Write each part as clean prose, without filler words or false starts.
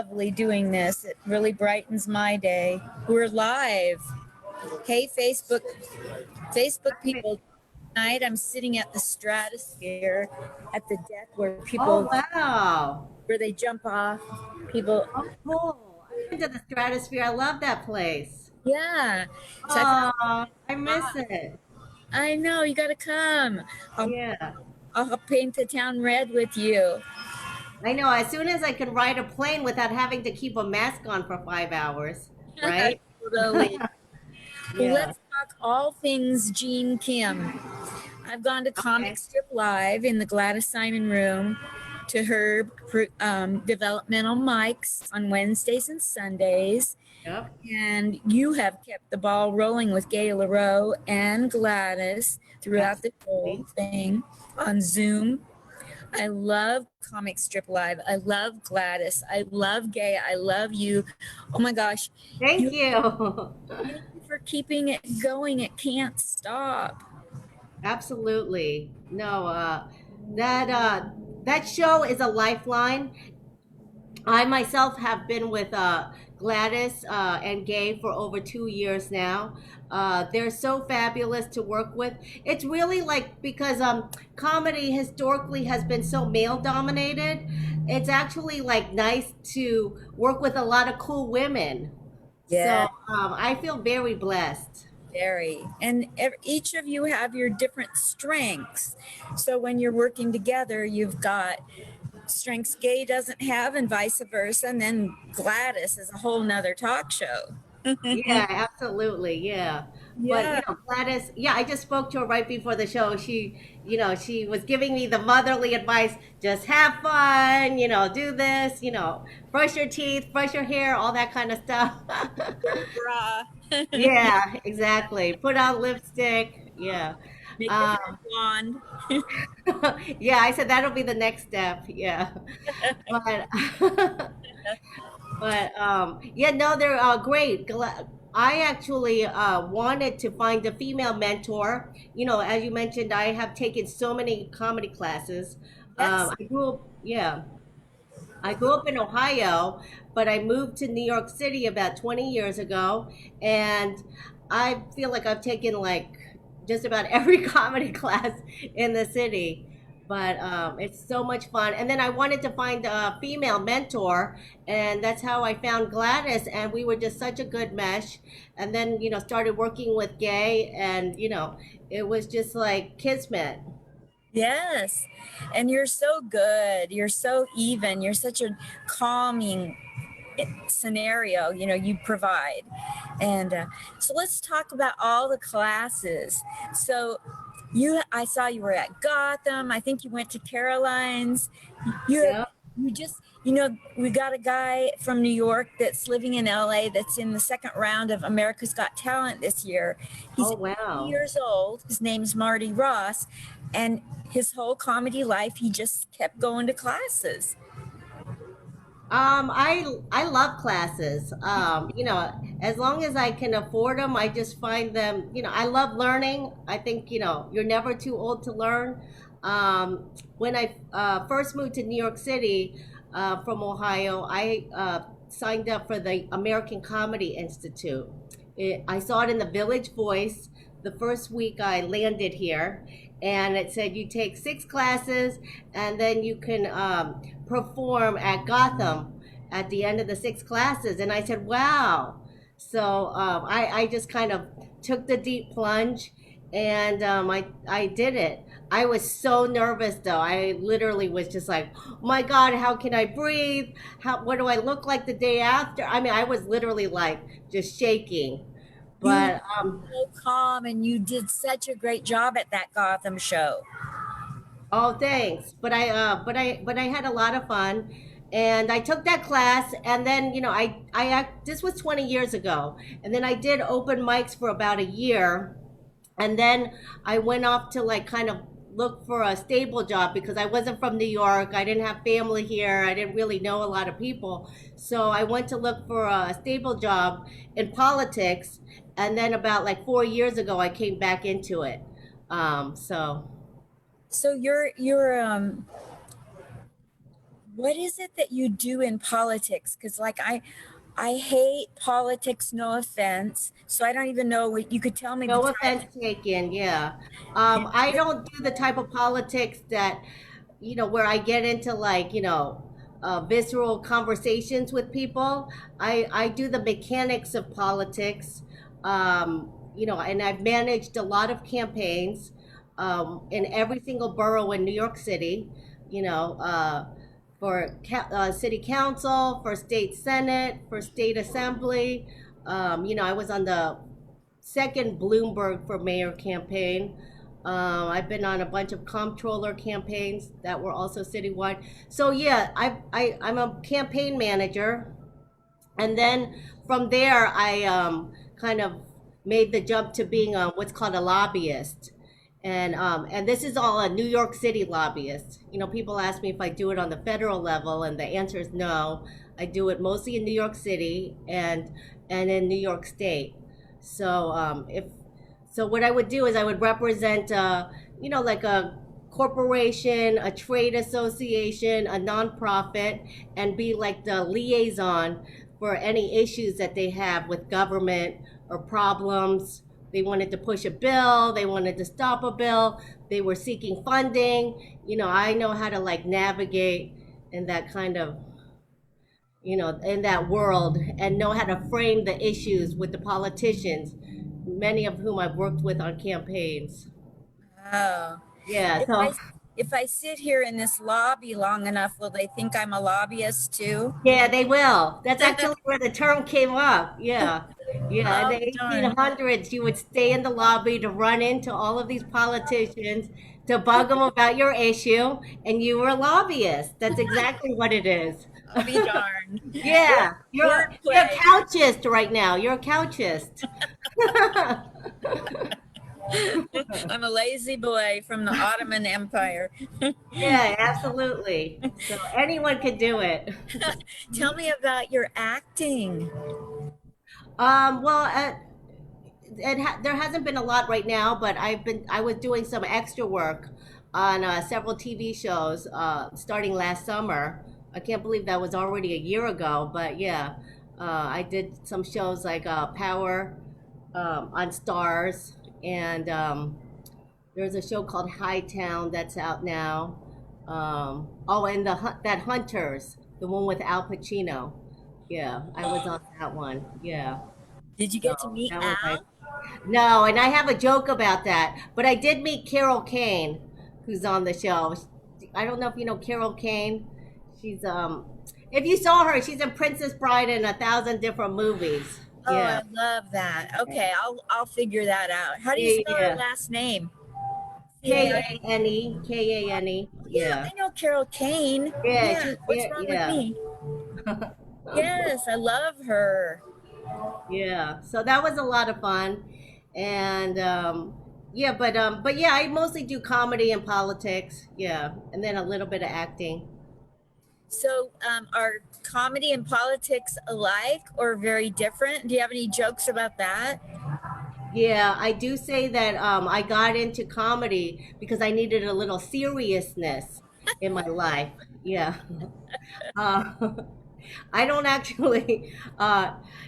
lovely doing this. It really brightens my day. We're live. Hey, Facebook people. Tonight I'm sitting at the Stratosphere at the deck Oh, wow. where they jump off. People, Oh, cool. I've been to the Stratosphere. I love that place. yeah. So I thought, Oh, I miss it. I know you got to come. I'll, Yeah. I'll paint the town red with you. I know. As soon as I can ride a plane without having to keep a mask on for 5 hours, right? Totally. Well, Yeah. let's talk all things Gene Kim. I've gone to Comic Okay. Strip Live in the Gladys Simon Room to her developmental mics on Wednesdays and Sundays. Yep. And you have kept the ball rolling with Gay LaRoe and Gladys throughout the whole Absolutely. thing on Zoom. I love Comic Strip Live. I love Gladys. I love Gay. I love you. Oh my gosh. Thank You, you. thank you for keeping it going. It can't stop. Absolutely. No, that show is a lifeline. I myself have been with Gladys and Gay for over 2 years now. They're so fabulous to work with. It's really like because comedy historically has been so male dominated. It's actually like nice to work with a lot of cool women. So Yeah. I feel very blessed. Very. And each of you have your different strengths. So when you're working together, you've got strengths Gay doesn't have, and vice versa. And then Gladys is a whole nother talk show. Yeah, absolutely. Yeah. But, Yeah. Gladys, yeah, I just spoke to her right before the show. She was giving me the motherly advice, just have fun, do this, brush your teeth, brush your hair, all that kind of stuff. Bra. Yeah, exactly. Put on lipstick. Yeah. Make your Um, hair blonde. yeah, I said that'll be the next step. Yeah. But yeah, no, they're great. I actually wanted to find a female mentor. As you mentioned, I have taken so many comedy classes. Yes. Yeah, I grew up in Ohio, but I moved to New York City about 20 years ago, and I feel like I've taken like just about every comedy class in the city. But it's so much fun. And then I wanted to find a female mentor, and that's how I found Gladys. And we were just such a good mesh. And then, started working with Gay, and, it was just like kismet. Yes. And you're so good. You're so even. You're such a calming scenario you provide. And so let's talk about all the classes. So I saw you were at Gotham. I think you went to Caroline's. you Yeah. you just we got a guy from New York that's living in LA that's in the second round of America's Got Talent this year. He's Oh, 80 wow. years old. His name's Marty Ross, and his whole comedy life he just kept going to classes. I love classes. As long as I can afford them, I just find them. I love learning. I think you're never too old to learn. When I first moved to New York City from Ohio, I signed up for the American Comedy Institute. I saw it in the Village Voice the first week I landed here, and it said you take 6 classes, and then you can perform at Gotham at the end of the 6 classes. And I said, wow. So I just kind of took the deep plunge, and I did it. I was so nervous though. I literally was just like, oh my God, how can I breathe? What do I look like the day after? I mean, I was literally like just shaking. You were But so calm, and you did such a great job at that Gotham show. oh, thanks. But I had a lot of fun, and I took that class, and then this was 20 years ago, and then I did open mics for about a year, and then I went off to like kind of look for a stable job because I wasn't from New York. I didn't have family here. I didn't really know a lot of people, so I went to look for a stable job in politics, and then about like 4 years ago, I came back into it. So. So you're what is it that you do in politics? Because like I hate politics, no offense. So I don't even know what you could tell me the No type. offense taken, yeah. I don't do the type of politics that, where I get into like, visceral conversations with people. I do the mechanics of politics, and I've managed a lot of campaigns in every single borough in New York City, you know, uh, for city council, for state senate, for state assembly. I was on the second Bloomberg for mayor campaign. I've been on a bunch of comptroller campaigns that were also citywide. So yeah, I'm a campaign manager, and then from there I kind of made the jump to being what's called a lobbyist. And this is all a New York City lobbyist. People ask me if I do it on the federal level, and the answer is no. I do it mostly in New York City and in New York State. So if so, what I would do is I would represent, like a corporation, a trade association, a nonprofit, and be like the liaison for any issues that they have with government or problems. They wanted to push a bill, they wanted to stop a bill, they were seeking funding. I know how to like navigate in that kind of, in that world, and know how to frame the issues with the politicians, many of whom I've worked with on campaigns. Oh, Yeah, if I so if I sit here in this lobby long enough, will they think I'm a lobbyist too? yeah, they will. That's actually where the term came up. Yeah. Yeah, in Oh the darn. 1800s, you would stay in the lobby to run into all of these politicians to bug them about your issue, and you were a lobbyist. That's exactly what it is. I'll be darned. Word, Yeah, you're a wordplay. couchist right now. You're a couchist. I'm a lazy boy from the Ottoman Empire. Yeah, absolutely. So anyone could do it. Tell me about your acting. Well, there hasn't been a lot right now, but I was doing some extra work on several TV shows starting last summer. I can't believe that was already a year ago, but yeah, I did some shows like Power on Stars, and there's a show called Hightown that's out now. Oh, and that Hunters, the one with Al Pacino. Yeah, I was on that one. Yeah. Did you So get to meet that was nice. Al? No, and I have a joke about that. But I did meet Carol Kane, who's on the show. I don't know if you know Carol Kane. She's if you saw her, she's in Princess Bride and 1,000 different movies. Oh, Yeah. I love that. Okay, I'll figure that out. How do you Yeah, spell her yeah. last name? K C-A-R. A N E, K A N E. Yeah, Yeah. I know Carol Kane. Yeah, Yeah, she's what's yeah, wrong with yeah. me? Yes, I love her. Yeah. So that was a lot of fun. And yeah, but yeah, I mostly do comedy and politics. Yeah. And then a little bit of acting. So, are comedy and politics alike or very different? Do you have any jokes about that? Yeah, I do say that I got into comedy because I needed a little seriousness in my life. Yeah. Uh, I don't actually,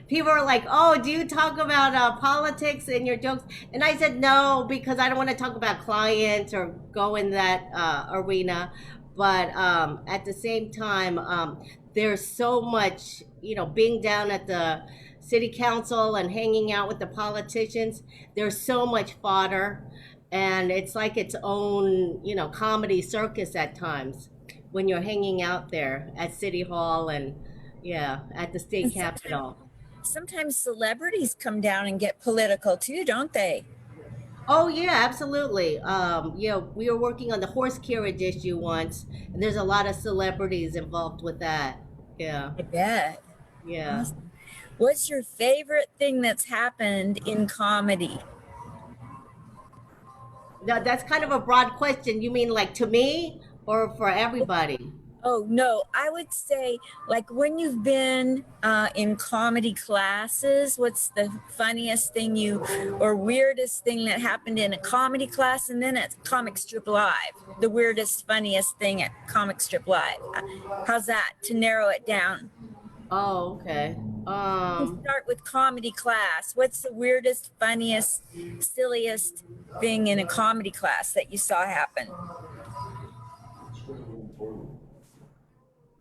people are like, oh, do you talk about politics in your jokes? And I said no, because I don't want to talk about clients or go in that arena. But at the same time, there's so much, being down at the city council and hanging out with the politicians, there's so much fodder. And it's like its own, comedy circus at times when you're hanging out there at City Hall and, yeah, at the state And sometimes, capitol. sometimes celebrities come down and get political too, don't they? Oh yeah, absolutely. Yeah, we were working on the horse carriage issue once, and there's a lot of celebrities involved with that. Yeah, I bet. yeah. Awesome. What's your favorite thing that's happened in comedy? That's kind of a broad question. You mean like to me or for everybody? Oh, no, I would say, like, when you've been in comedy classes, what's the funniest thing or weirdest thing that happened in a comedy class, and then at Comic Strip Live? The weirdest, funniest thing at Comic Strip Live. How's that to narrow it down? Oh, okay. We can start with comedy class. What's the weirdest, funniest, silliest thing in a comedy class that you saw happen?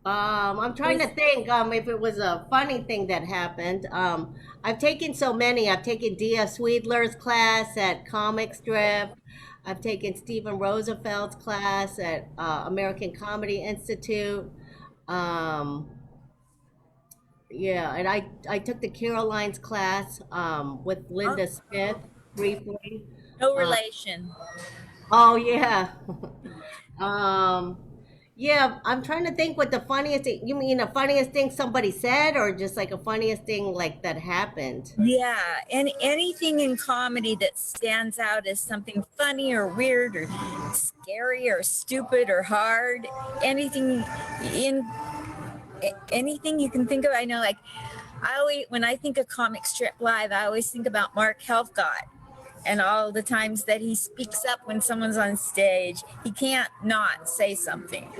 I'm trying to think if it was a funny thing that happened. I've taken so many. I've taken D.F. Sweedler's class at Comic Strip. I've taken Stephen Roosevelt's class at American Comedy Institute. Um, yeah, and I took the Caroline's class with Huh? Linda Smith briefly. No Uh, relation. oh yeah. Um, yeah, I'm trying to think what the funniest thing, you mean the funniest thing somebody said or just like a funniest thing like that happened? Yeah, and anything in comedy that stands out as something funny or weird or scary or stupid or hard, anything in anything you can think of. I know, like, I always, when I think of Comic Strip Live, I always think about Mark Helfgott and all the times that he speaks up when someone's on stage. He can't not say something.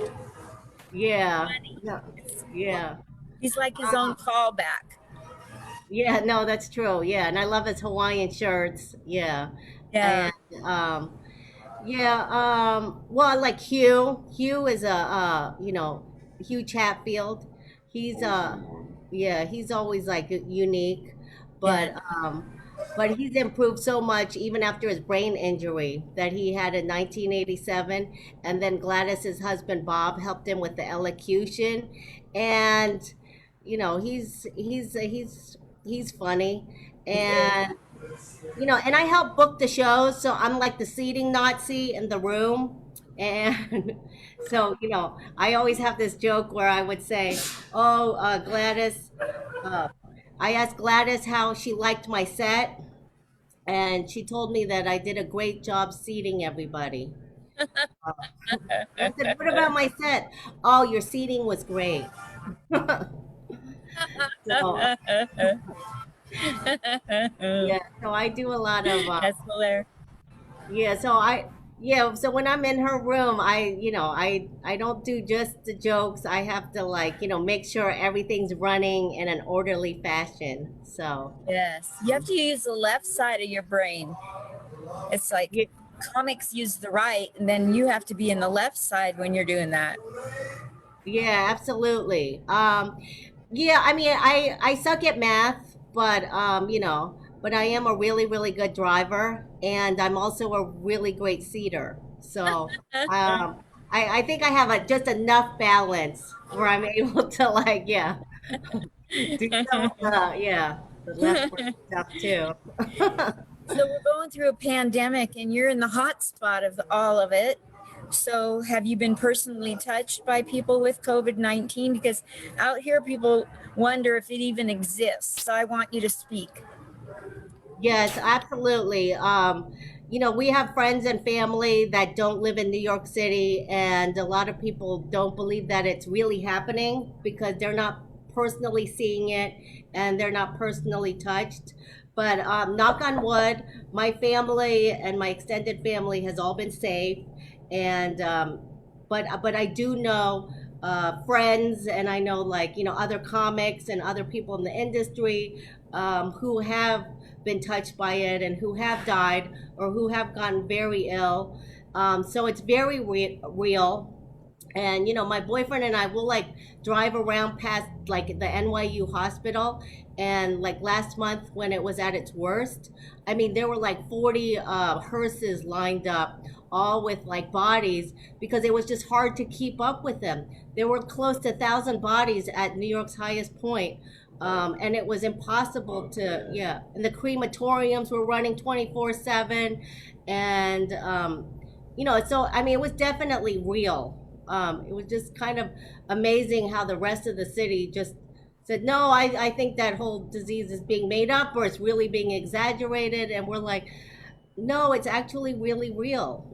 Yeah. No. Yeah. He's like his Uh, own callback. yeah, no, that's true. Yeah, and I love his Hawaiian shirts. Yeah. Yeah. And yeah, well, like Hugh. Hugh is Hugh Chatfield. He's yeah, he's always like unique, Yeah. but he's improved so much even after his brain injury that he had in 1987, and then Gladys's husband Bob helped him with the elocution, and he's funny, and and I help book the shows, so I'm like the seating Nazi in the room. And so, I always have this joke where I would say, "Oh, Gladys," uh, I asked Gladys how she liked my set, and she told me that I did a great job seating everybody. I said, "What about my set?" "Oh, your seating was great." So, yeah, so I do a lot of That's hilarious. yeah, so when I'm in her room, I don't do just the jokes. I have to like, make sure everything's running in an orderly fashion. So, Yes. You have to use the left side of your brain. It's like yeah, comics use the right, and then you have to be in the left side when you're doing that. yeah, absolutely. Yeah, I mean, I suck at math, but but I am a really, really good driver, and I'm also a really great seater. So, I think I have just enough balance where I'm able to like, yeah, do some of the, yeah, the left brain stuff too. So we're going through a pandemic, and you're in the hot spot of all of it. So have you been personally touched by people with COVID-19? Because out here, people wonder if it even exists. So I want you to speak. Yes, absolutely. We have friends and family that don't live in New York City, and a lot of people don't believe that it's really happening because they're not personally seeing it and they're not personally touched. But knock on wood, my family and my extended family has all been safe, and but I do know friends, and I know like other comics and other people in the industry who have been touched by it and who have died or who have gotten very ill. So it's very real. And my boyfriend and I will like drive around past like the NYU hospital, and like last month when it was at its worst, I mean there were like 40 hearses lined up, all with like bodies, because it was just hard to keep up with them. There were close to 1,000 bodies at New York's highest point. And it was impossible to, yeah, and the crematoriums were running 24/7. And so I mean it was definitely real. It was just kind of amazing how the rest of the city just said, no, I think that whole disease is being made up or it's really being exaggerated. And we're like, no, it's actually really real.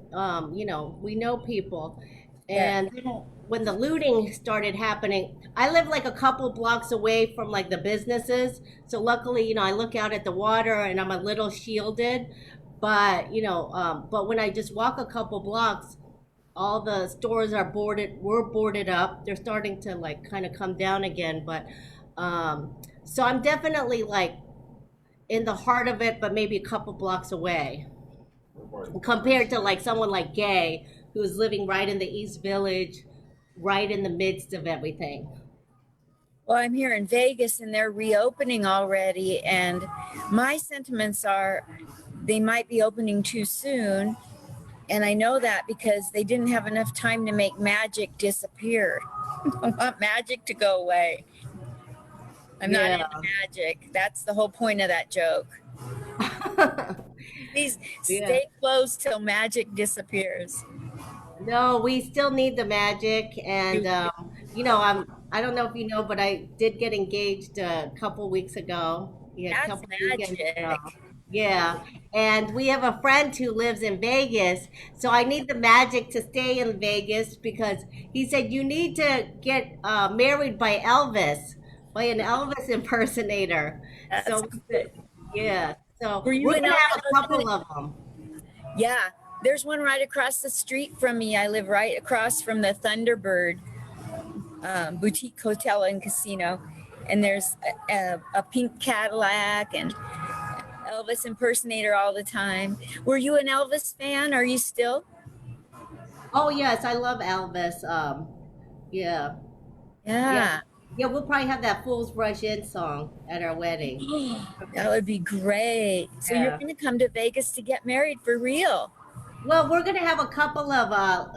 We know people. Yeah. And then when the looting started happening, I live like a couple blocks away from like the businesses. So luckily, I look out at the water and I'm a little shielded. But, but when I just walk a couple blocks, all the stores were boarded up. They're starting to like kind of come down again. But, so I'm definitely like in the heart of it, but maybe a couple blocks away compared to like someone like Gay, who's living right in the East Village, right in the midst of everything. Well, I'm here in Vegas and they're reopening already. And my sentiments are they might be opening too soon. And I know that because they didn't have enough time to make magic disappear. I want magic to go away. I'm not Yeah. into magic. That's the whole point of that joke. Please Yeah. stay closed till magic disappears. No, we still need the magic, and You- I don't know if you know, but I did get engaged a couple weeks ago. Yeah, a That's couple weekends ago. magic. Yeah, and we have a friend who lives in Vegas, so I need the magic to stay in Vegas because he said you need to get married by an Elvis impersonator. That's So good. yeah, so Were you we're in gonna have a Elvis? couple of them. Yeah, there's one right across the street from me. I live right across from the Thunderbird boutique hotel and casino. And there's a pink Cadillac and Elvis impersonator all the time. Were you an Elvis fan? Are you still? Oh yes, I love Elvis. Yeah, yeah, Yeah. yeah. We'll probably have that "Fools Rush In" song at our wedding. That would be great. So you're Yeah. going to come to Vegas to get married for real. Well, we're gonna have a couple of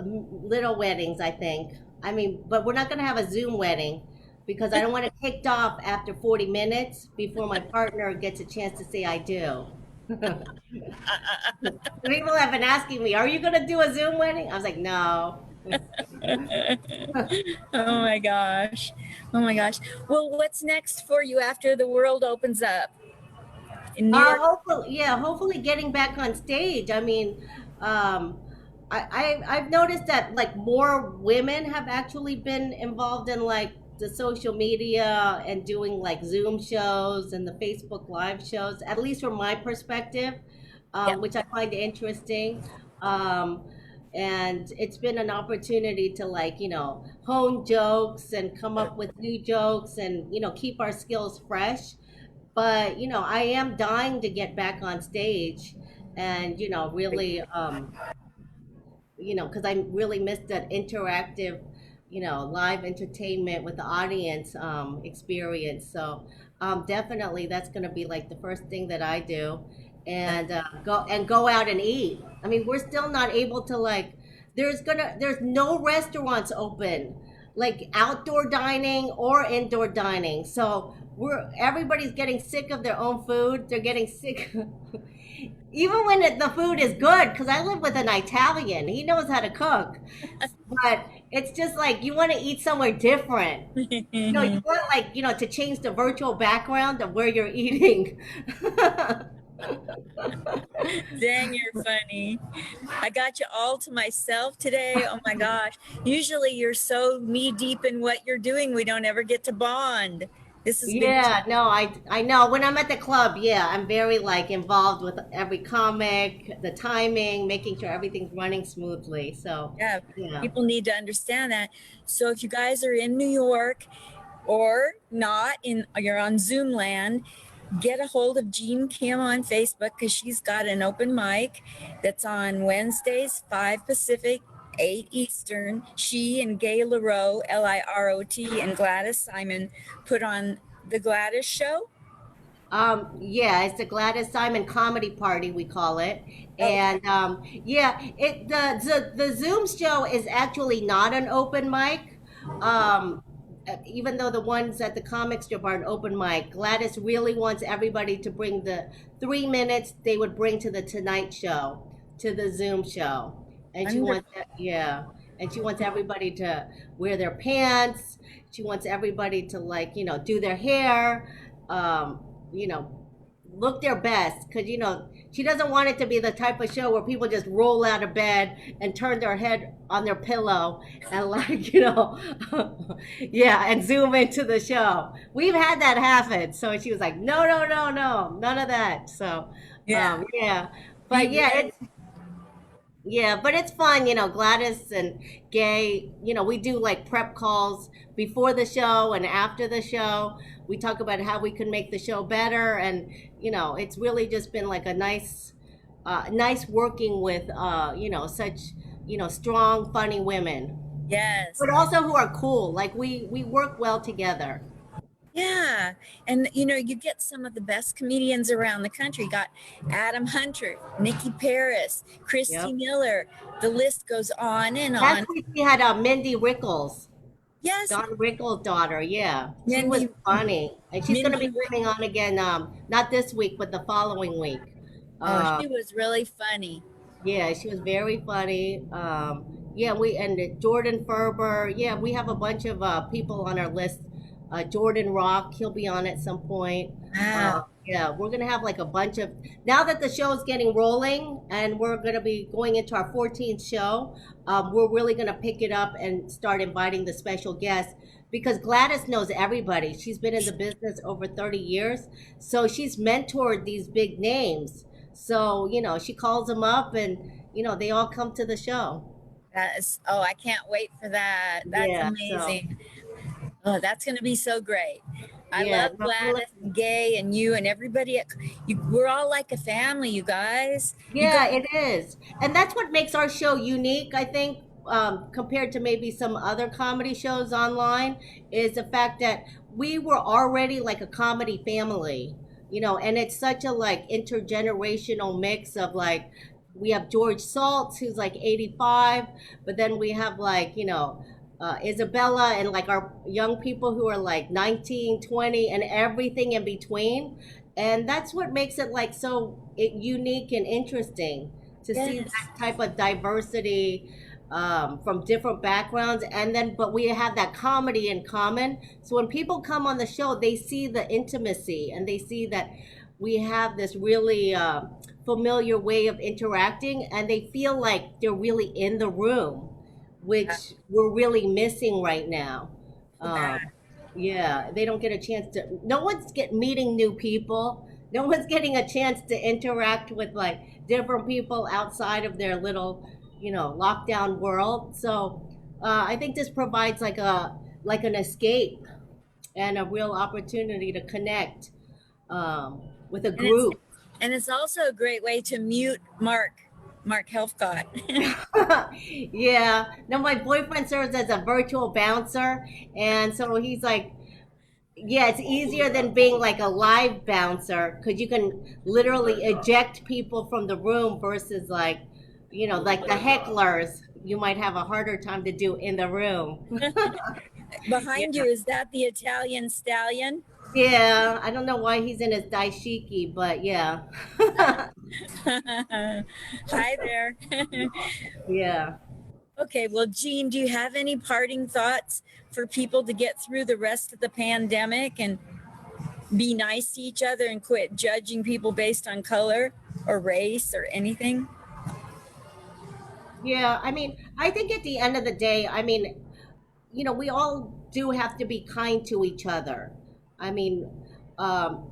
little weddings, I think. I mean, but we're not gonna have a Zoom wedding because I don't want it kicked off after 40 minutes before my partner gets a chance to say I do. People have been asking me, "Are you gonna do a Zoom wedding?" I was like, "No." Oh my gosh. Oh my gosh. Well, what's next for you after the world opens up in New York? Hopefully, yeah, hopefully getting back on stage. I mean, um, I've noticed that like more women have actually been involved in like the social media and doing like Zoom shows and the Facebook Live shows, at least from my perspective, Yep. which I find interesting. Um, and it's been an opportunity to like, hone jokes and come up with new jokes and, keep our skills fresh. But I am dying to get back on stage and really because I really missed that interactive live entertainment with the audience experience. So definitely that's going to be like the first thing that I do, and go out and eat. I mean, we're still not able to like there's no restaurants open, like outdoor dining or indoor dining. So everybody's getting sick of their own food. They're getting sick even when the food is good, because I live with an Italian. He knows how to cook. But it's just like you want to eat somewhere different. You want like, to change the virtual background of where you're eating. Dang, you're funny. I got you all to myself today. Oh my gosh. Usually you're so knee deep in what you're doing, we don't ever get to bond. This has been, Yeah, no, I know. When I'm at the club, yeah, I'm very like involved with every comic, the timing, making sure everything's running smoothly. So, yeah, yeah. people need to understand that. So if you guys are in New York or not, you're on Zoom land, get a hold of Jean Kim on Facebook because she's got an open mic that's on Wednesdays, 5 Pacific, 8 Eastern. She and Gay Lirot, Lirot, and Gladys Simon put on the Gladys Show. Yeah, it's the Gladys Simon Comedy Party, we call it. Oh, And yeah, the Zoom show is actually not an open mic. Even though the ones at the comic strip are an open mic, Gladys really wants everybody to bring the 3 minutes they would bring to the Tonight Show to the Zoom show. And she wonderful. wants that, yeah. And she wants everybody to wear their pants. She wants everybody to like, do their hair. Um, you know, look their best because she doesn't want it to be the type of show where people just roll out of bed and turn their head on their pillow and like yeah, and zoom into the show. We've had that happen, so she was like, no, no, no, no, none of that. So Yeah. yeah, Be but yeah, ready. but it's fun, Gladys and Gay, we do like prep calls before the show and after the show. We talk about how we can make the show better, and it's really just been like a nice working with such strong, funny women, Yes. but also who are cool. Like we work well together. Yeah. And you get some of the best comedians around the country. You got Adam Hunter, Nikki Paris, Christy Yep. Miller. The list goes on and Last on. week we had Mindy Rickles. Yes, Don Rickles' daughter, yeah. She was Mindy funny. And she's gonna Mindy be coming on again, not this week, but the following week. Oh, Uh she was really funny. yeah, she was very funny. Yeah, Jordan Ferber. Yeah, we have a bunch of people on our list. Jordan Rock, he'll be on at some point. Wow. Yeah, we're gonna have like a bunch of now that the show is getting rolling, and we're gonna be going into our 14th show. We're really gonna pick it up and start inviting the special guests because Gladys knows everybody. She's been in the business over 30 years, so she's mentored these big names. So she calls them up, and they all come to the show. Oh, I can't wait for that. That's Yeah, so amazing. Oh, that's going to be so great. I yeah, love Gladys and Gay and you and everybody. We're all like a family, you guys. You yeah, got, it is. And that's what makes our show unique, I think, compared to maybe some other comedy shows online, is the fact that we were already like a comedy family, and it's such a like intergenerational mix of like, we have George Saltz, who's like 85, but then we have like, Isabella and like our young people who are like 19, 20, and everything in between. And that's what makes it like unique and interesting to see yes. that type of diversity from different backgrounds. And then, but we have that comedy in common. So when people come on the show, they see the intimacy and they see that we have this really familiar way of interacting, and they feel like they're really in the room, which we're really missing right now. Um, yeah, they don't get a chance to. No one's meeting new people. No one's getting a chance to interact with like different people outside of their little, lockdown world. So I think this provides like an escape and a real opportunity to connect with a And it's group. and it's also a great way to mute Mark Helfgott. Yeah. No, my boyfriend serves as a virtual bouncer, and so he's like, yeah, it's easier than being like a live bouncer because you can literally eject people from the room versus like, like the hecklers. You might have a harder time to do in the room. Behind Yeah. you, is that the Italian stallion? Yeah, I don't know why he's in his daishiki, but yeah. Hi there. Yeah. Okay, well, Jean, do you have any parting thoughts for people to get through the rest of the pandemic and be nice to each other and quit judging people based on color or race or anything? Yeah, I mean, I think at the end of the day, I mean, we all do have to be kind to each other. I mean, um,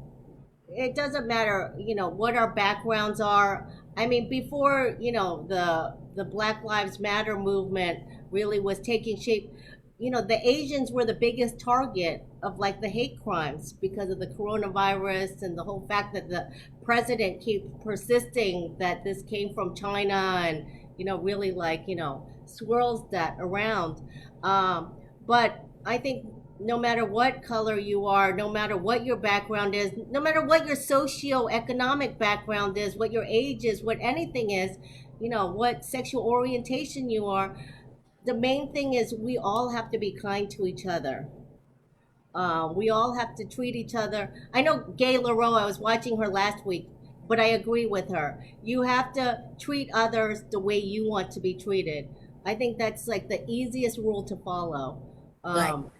it doesn't matter, what our backgrounds are. I mean, before, the Black Lives Matter movement really was taking shape, the Asians were the biggest target of like the hate crimes because of the coronavirus and the whole fact that the president keeps persisting that this came from China, and really like swirls that around. But I think no matter what color you are, no matter what your background is, no matter what your socio-economic background is, what your age is, what anything is, what sexual orientation you are, the main thing is we all have to be kind to each other. We all have to treat each other. I know Gay Leroux, I was watching her last week, but I agree with her. You have to treat others the way you want to be treated. I think that's like the easiest rule to follow. Like Um,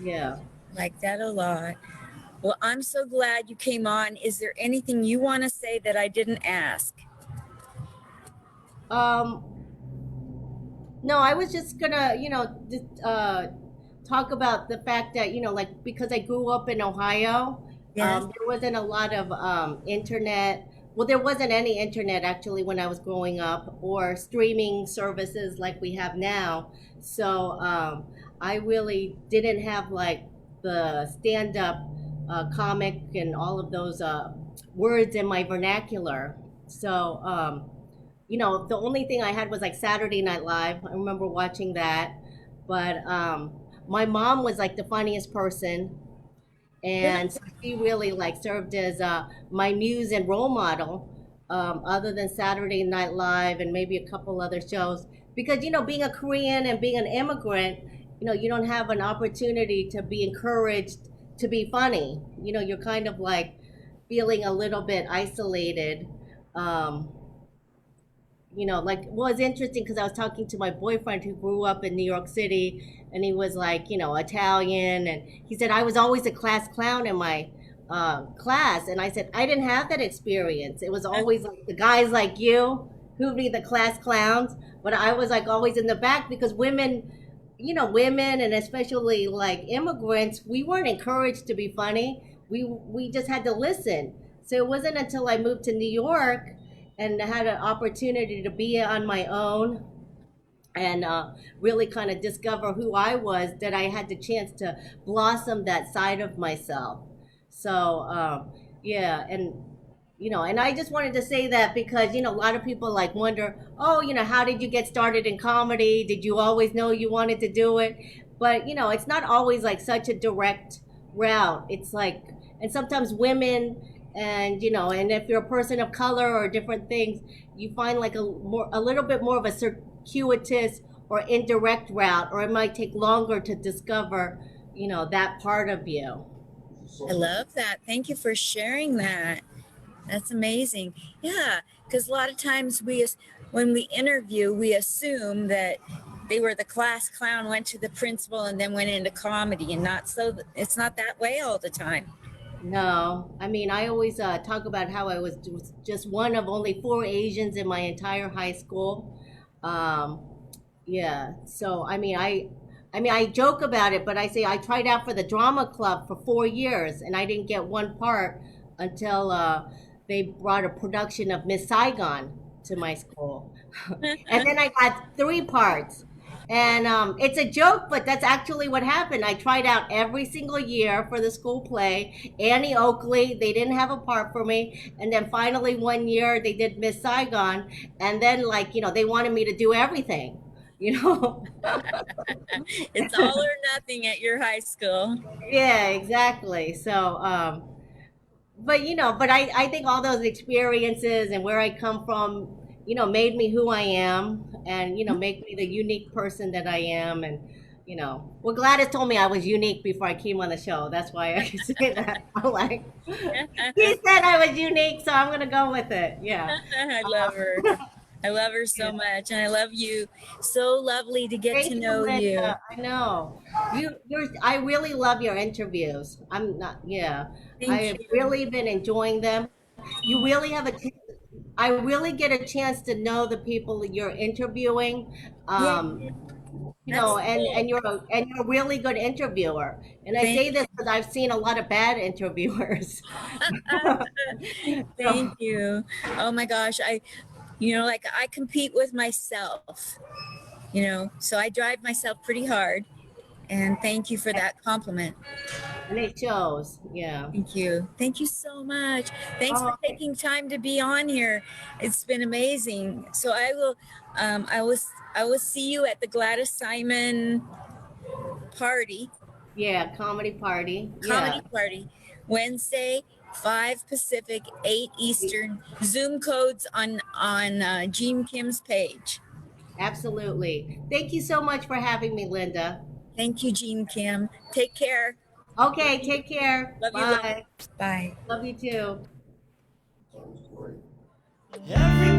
yeah. like that a lot. Well, I'm so glad you came on. Is there anything you want to say that I didn't ask? Um, no, I was just gonna, just, talk about the fact that, like, because I grew up in Ohio, Yes. there wasn't a lot of internet. Well, there wasn't any internet actually when I was growing up, or streaming services like we have now. So I really didn't have like the stand up comic and all of those words in my vernacular. So, the only thing I had was like Saturday Night Live. I remember watching that. But my mom was like the funniest person, and so she really like served as my muse and role model. Other than Saturday Night Live and maybe a couple other shows, because being a Korean and being an immigrant, you don't have an opportunity to be encouraged to be funny. You're kind of like feeling a little bit isolated. Um, like, well, it's interesting because I was talking to my boyfriend who grew up in New York City, and he was like, Italian, and he said I was always a class clown in my class, and I said I didn't have that experience. It was always like the guys like you who'd be the class clowns, but I was like always in the back because women, women and especially like immigrants, we weren't encouraged to be funny. We just had to listen. So it wasn't until I moved to New York and had an opportunity to be on my own and really kind of discover who I was that I had the chance to blossom that side of myself. So yeah, and I just wanted to say that because a lot of people like wonder, oh, how did you get started in comedy? Did you always know you wanted to do it? But it's not always like such a direct route. It's like, and sometimes women, and if you're a person of color or different things, you find like a little bit more of a circuitous or indirect route, or it might take longer to discover that part of you. I love that. Thank you for sharing that. That's amazing. Yeah, because a lot of times when we interview, we assume that they were the class clown, went to the principal, and then went into comedy, and not so. It's not that way all the time. No, I mean, I always talk about how I was just one of only four Asians in my entire high school. Um, yeah, so I joke about it, but I say I tried out for the drama club for 4 years, and I didn't get one part until they brought a production of Miss Saigon to my school, and then I got three parts. And it's a joke, but that's actually what happened. I tried out every single year for the school play. Annie Oakley, they didn't have a part for me. And then finally one year they did Miss Saigon. And then, like, they wanted me to do everything, you know? It's all or nothing at your high school. Yeah, exactly. So, but I think all those experiences and where I come from, made me who I am and, make me the unique person that I am. And, well, Gladys told me I was unique before I came on the show. That's why I can say that. I'm like, he said I was unique, so I'm going to go with it. Yeah. I love her. I love her so much, and I love you. So lovely to get Thank to you, know you. Linda. I know I really love your interviews. I'm not, yeah, I Thank have you. really been enjoying them. You really have I really get a chance to know the people that you're interviewing. Yeah, that's And cool. you're a really good interviewer. And I Thank say this because I've seen a lot of bad interviewers. Thank So, you. Oh my gosh, like I compete with myself, so I drive myself pretty hard. And thank you for that compliment. and it shows. Yeah. Thank you. Thank you so much. Thanks for Oh, taking time to be on here. It's been amazing. So um, I was, I will see you at the Gladys Simon party, yeah. Comedy party. Yeah. comedy party, Wednesday, 5 Pacific, 8 Eastern. Zoom codes on Jean Kim's page. Absolutely. Thank you so much for having me, Linda. Thank you, Jean Kim. Take care. Love Okay, you. take care. Love you. Love you. Bye. Bye. Love you too. Every